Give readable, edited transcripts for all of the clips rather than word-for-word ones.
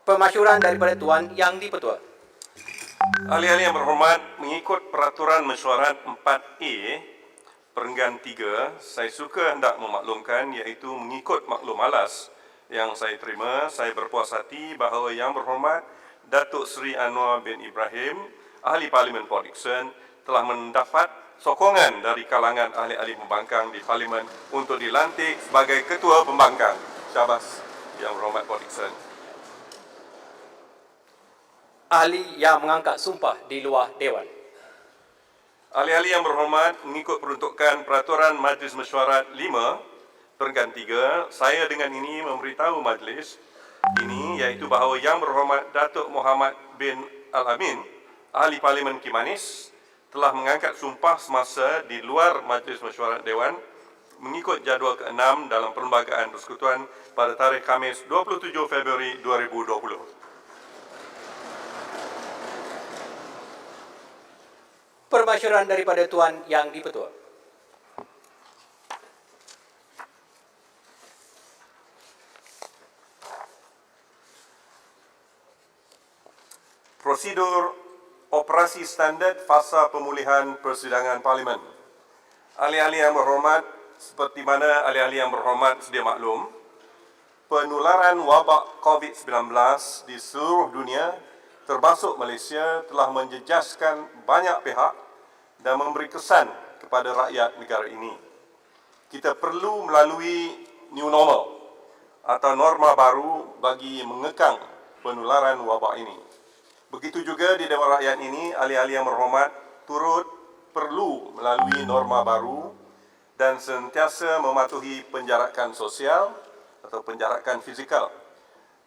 Pemasyuran daripada Tuan Yang di-Pertua. Ahli-ahli yang berhormat, mengikut Peraturan Mesyuarat 4A Perenggan 3, saya suka hendak memaklumkan iaitu mengikut maklum alas yang saya terima, saya berpuas hati bahawa Yang Berhormat Datuk Seri Anwar bin Ibrahim, Ahli Parlimen Port Dickson, telah mendapat sokongan dari kalangan ahli-ahli pembangkang di Parlimen untuk dilantik sebagai Ketua Pembangkang. Syabas Yang Berhormat Port Dickson. Ahli yang mengangkat sumpah di luar Dewan. Ahli-ahli yang berhormat, mengikut peruntukan Peraturan Majlis Mesyuarat 5 Perenggan 3, saya dengan ini memberitahu majlis ini iaitu bahawa Yang Berhormat Datuk Muhammad bin Al-Amin, Ahli Parlimen Kimanis, telah mengangkat sumpah semasa di luar Majlis Mesyuarat Dewan mengikut jadual ke-6 dalam Perlembagaan Persekutuan pada tarikh Khamis 27 Februari 2020. Permasyuran daripada Tuan Yang di-Pertua. Prosedur operasi standard fasa pemulihan persidangan Parlimen. Ahli-ahli yang berhormat, seperti mana ahli-ahli yang berhormat sedia maklum, penularan wabak COVID-19 di seluruh dunia termasuk Malaysia telah menjejaskan banyak pihak dan memberi kesan kepada rakyat negara ini. Kita perlu melalui new normal atau norma baru bagi mengekang penularan wabak ini. Begitu juga di Dewan Rakyat ini, ahli-ahli yang berhormat turut perlu melalui norma baru dan sentiasa mematuhi penjarakan sosial atau penjarakan fizikal.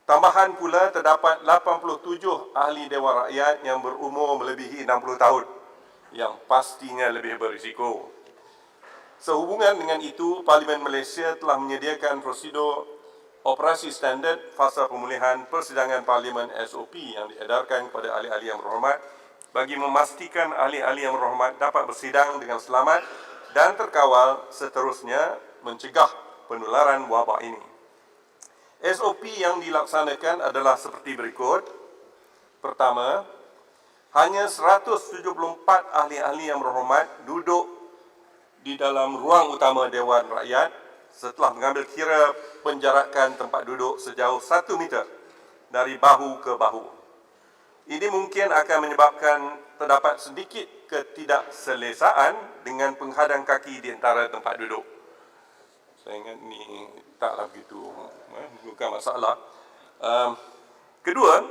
Tambahan pula terdapat 87 ahli Dewan Rakyat yang berumur melebihi 60 tahun yang pastinya lebih berisiko. Sehubungan dengan itu, Parlimen Malaysia telah menyediakan prosedur operasi standard fasa pemulihan persidangan Parlimen SOP yang diedarkan kepada ahli-ahli yang berhormat bagi memastikan ahli-ahli yang berhormat dapat bersidang dengan selamat dan terkawal, seterusnya mencegah penularan wabak ini. SOP yang dilaksanakan adalah seperti berikut. Pertama, hanya 174 ahli-ahli yang berhormat duduk di dalam ruang utama Dewan Rakyat setelah mengambil kira penjarakan tempat duduk sejauh 1 meter dari bahu ke bahu. Ini mungkin akan menyebabkan terdapat sedikit ketidakselesaan dengan penghadang kaki di antara tempat duduk. Saya ingat ni taklah begitu, bukan masalah. Kedua,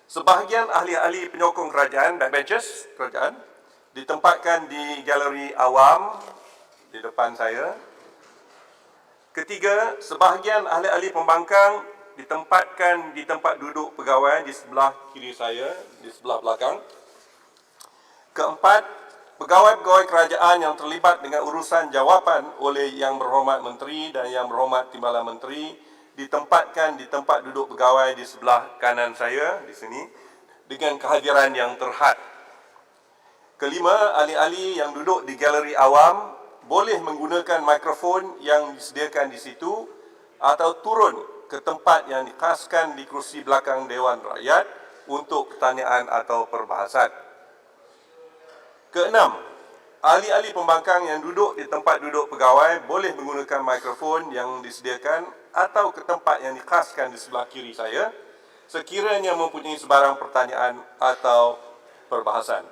sebahagian ahli-ahli penyokong kerajaan, backbenchers kerajaan, ditempatkan di galeri awam di depan saya. Ketiga, sebahagian ahli-ahli pembangkang ditempatkan di tempat duduk pegawai di sebelah kiri saya, di sebelah belakang. Keempat, pegawai-pegawai kerajaan yang terlibat dengan urusan jawapan oleh Yang Berhormat Menteri dan Yang Berhormat Timbalan Menteri ditempatkan di tempat duduk pegawai di sebelah kanan saya, di sini, dengan kehadiran yang terhad. Kelima, ahli-ahli yang duduk di galeri awam boleh menggunakan mikrofon yang disediakan di situ atau turun ke tempat yang dikhaskan di kerusi belakang Dewan Rakyat untuk pertanyaan atau perbahasan. Keenam, ahli-ahli pembangkang yang duduk di tempat duduk pegawai boleh menggunakan mikrofon yang disediakan atau ke tempat yang dikhaskan di sebelah kiri saya sekiranya mempunyai sebarang pertanyaan atau perbahasan.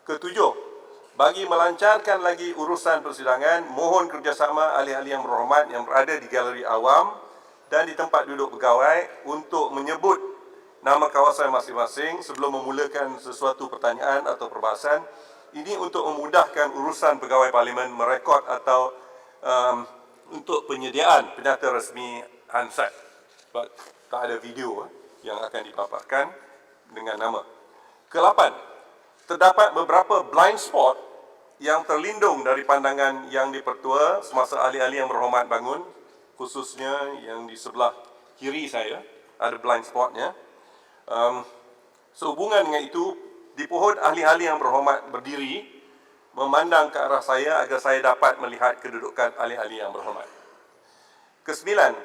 Ketujuh, bagi melancarkan lagi urusan persidangan, mohon kerjasama ahli-ahli yang berhormat yang berada di galeri awam dan di tempat duduk pegawai untuk menyebut nama kawasan masing-masing sebelum memulakan sesuatu pertanyaan atau perbahasan. Ini untuk memudahkan urusan pegawai Parlimen merekod atau untuk penyediaan penyata resmi Hansard. Sebab tak ada video yang akan dipaparkan dengan nama. Kelapan, terdapat beberapa blind spot yang terlindung dari pandangan Yang di-Pertua semasa ahli-ahli yang berhormat bangun, khususnya yang di sebelah kiri saya, ada blind spotnya. Sehubungan dengan itu, dipohon ahli-ahli yang berhormat berdiri memandang ke arah saya agar saya dapat melihat kedudukan ahli-ahli yang berhormat. Kesembilan,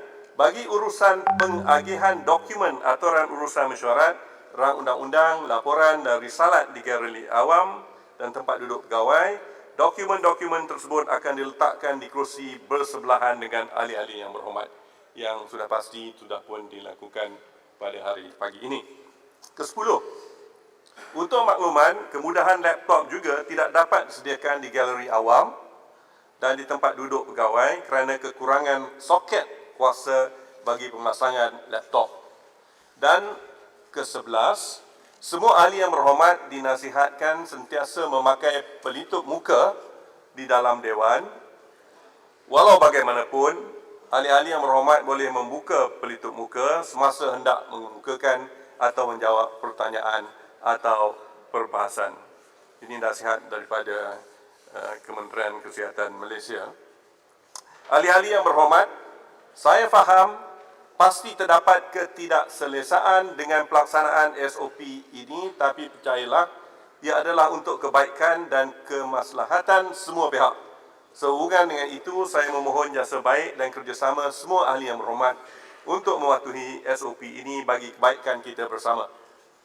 Bagi urusan pengagihan dokumen aturan urusan mesyuarat, rang undang-undang, laporan dan risalat di galeri awam dan tempat duduk pegawai, dokumen-dokumen tersebut akan diletakkan di kerusi bersebelahan dengan ahli-ahli yang berhormat, yang sudah pasti sudah pun dilakukan pada hari pagi ini. Ke-10, untuk makluman, kemudahan laptop juga tidak dapat disediakan di galeri awam dan di tempat duduk pegawai kerana kekurangan soket kuasa bagi pemasangan laptop. Dan ke-11, semua ahli yang berhormat dinasihatkan sentiasa memakai pelitup muka di dalam dewan. Walau bagaimanapun, ahli-ahli yang berhormat boleh membuka pelitup muka semasa hendak mengemukakan atau menjawab pertanyaan atau perbahasan. Ini nasihat daripada Kementerian Kesihatan Malaysia. Ahli-ahli yang berhormat, saya faham pasti terdapat ketidakselesaan dengan pelaksanaan SOP ini, tapi percayalah, ia adalah untuk kebaikan dan kemaslahatan semua pihak. Sehubungan dengan itu, saya memohon jasa baik dan kerjasama semua ahli yang berhormat untuk mematuhi SOP ini bagi kebaikan kita bersama.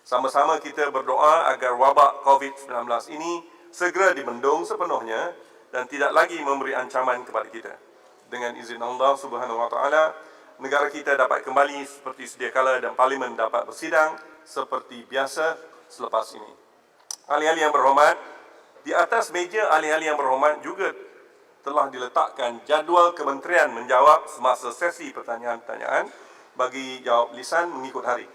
Sama-sama kita berdoa agar wabak COVID-19 ini segera dibendung sepenuhnya dan tidak lagi memberi ancaman kepada kita. Dengan izin Allah Subhanahu Wa Taala, negara kita dapat kembali seperti sedia kala dan Parlimen dapat bersidang seperti biasa selepas ini. Ahli-ahli yang berhormat, di atas meja ahli-ahli yang berhormat juga telah diletakkan jadual kementerian menjawab semasa sesi pertanyaan-pertanyaan bagi jawab lisan mengikut hari.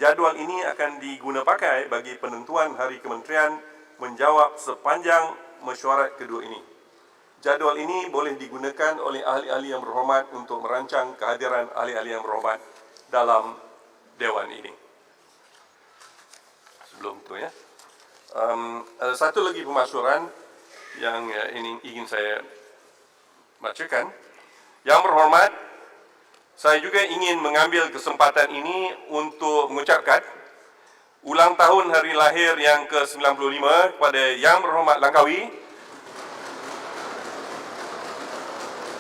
Jadual ini akan diguna pakai bagi penentuan hari kementerian menjawab sepanjang mesyuarat kedua ini. Jadual ini boleh digunakan oleh ahli-ahli yang berhormat untuk merancang kehadiran ahli-ahli yang berhormat dalam dewan ini. Sebelum itu ada satu lagi pemasyuran yang ingin saya bacakan. Yang berhormat, saya juga ingin mengambil kesempatan ini untuk mengucapkan ulang tahun hari lahir yang ke-95 kepada Yang Berhormat Langkawi,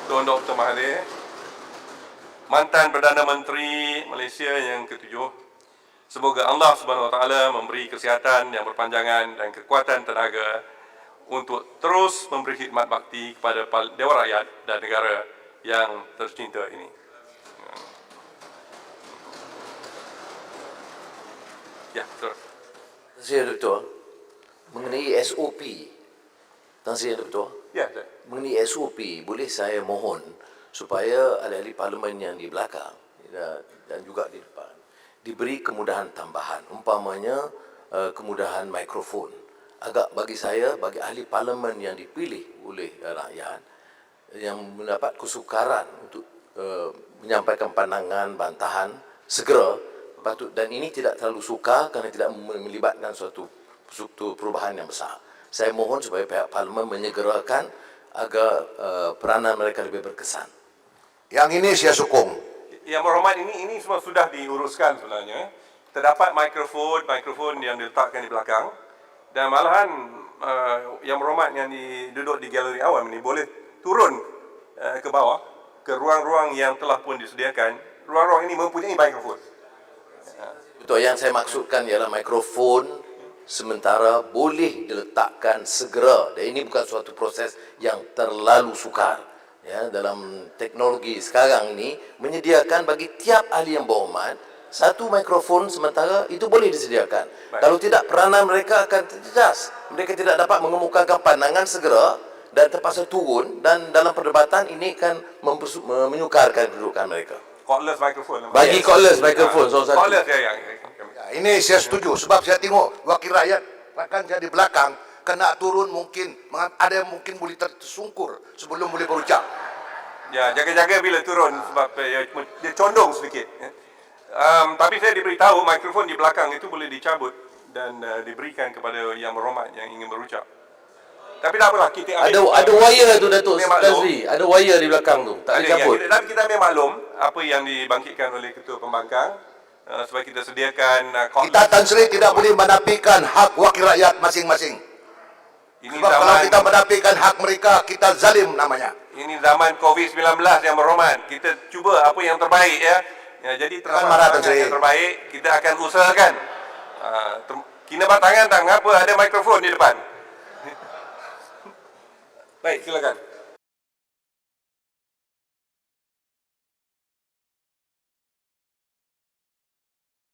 Tuan Dr. Mahathir, mantan Perdana Menteri Malaysia yang ke-7. Semoga Allah Subhanahu Wa Taala memberi kesihatan yang berpanjangan dan kekuatan tenaga untuk terus memberi khidmat bakti kepada Dewan Rakyat dan negara yang tercinta ini. Ya, terus. Terima kasih, Doktor. Mengenai SOP, terima kasih, Doktor. Ya, Mengenai SOP, boleh saya mohon supaya ahli-ahli parlimen yang di belakang dan juga di depan diberi kemudahan tambahan, umpamanya kemudahan mikrofon. Agak bagi saya, bagi ahli parlimen yang dipilih oleh rakyat yang mendapat kesukaran untuk menyampaikan pandangan, bantahan segera patut, dan ini tidak terlalu sukar kerana tidak melibatkan suatu perubahan yang besar. Saya mohon supaya pihak parlimen menyegerakan agar peranan mereka lebih berkesan. Yang ini saya sokong. Yang berhormat, ini semua sudah diuruskan sebenarnya. Terdapat mikrofon yang diletakkan di belakang, dan malahan yang berhormat yang duduk di galeri awam ini boleh turun ke bawah, ke ruang-ruang yang telah pun disediakan. Ruang-ruang ini mempunyai mikrofon. Betul, yang saya maksudkan ialah mikrofon sementara boleh diletakkan segera, dan ini bukan suatu proses yang terlalu sukar. Ya, dalam teknologi sekarang ini menyediakan bagi tiap ahli yang berhormat satu mikrofon sementara, itu boleh disediakan. Baik. Kalau tidak, peranan mereka akan terjejas. Mereka tidak dapat mengemukakan pandangan segera dan terpaksa turun, dan dalam perdebatan ini akan menyukarkan kedudukan mereka. Cordless microphone. Bagi cordless microphone, salah satu. Cordless yang Ini saya setuju sebab saya tengok wakil rakyat rakan saya di belakang kena turun, mungkin ada yang mungkin boleh tersungkur sebelum boleh berucap. Ya, jaga-jaga bila turun sebab dia condong sedikit. Tapi saya diberitahu mikrofon di belakang itu boleh dicabut dan diberikan kepada yang berhormat yang ingin berucap. Tapi tak apalah, kita ada wire tu, Datuk Sri. Ada wire di belakang tu, tak dicabut. Tapi kita ambil maklum apa yang dibangkitkan oleh Ketua Pembangkang, supaya kita sediakan Kita Tan Sri tidak boleh menafikan hak wakil rakyat masing-masing. Ini sebab kalau kita menafikan hak mereka, kita zalim namanya. Ini zaman COVID-19 yang berhormat. Kita cuba apa yang terbaik ya. Jadi Jangan marah, Tan Sri. yang terbaik kita akan usahakan. Kena tangan tak mengapa ada mikrofon di depan. Baik, silakan.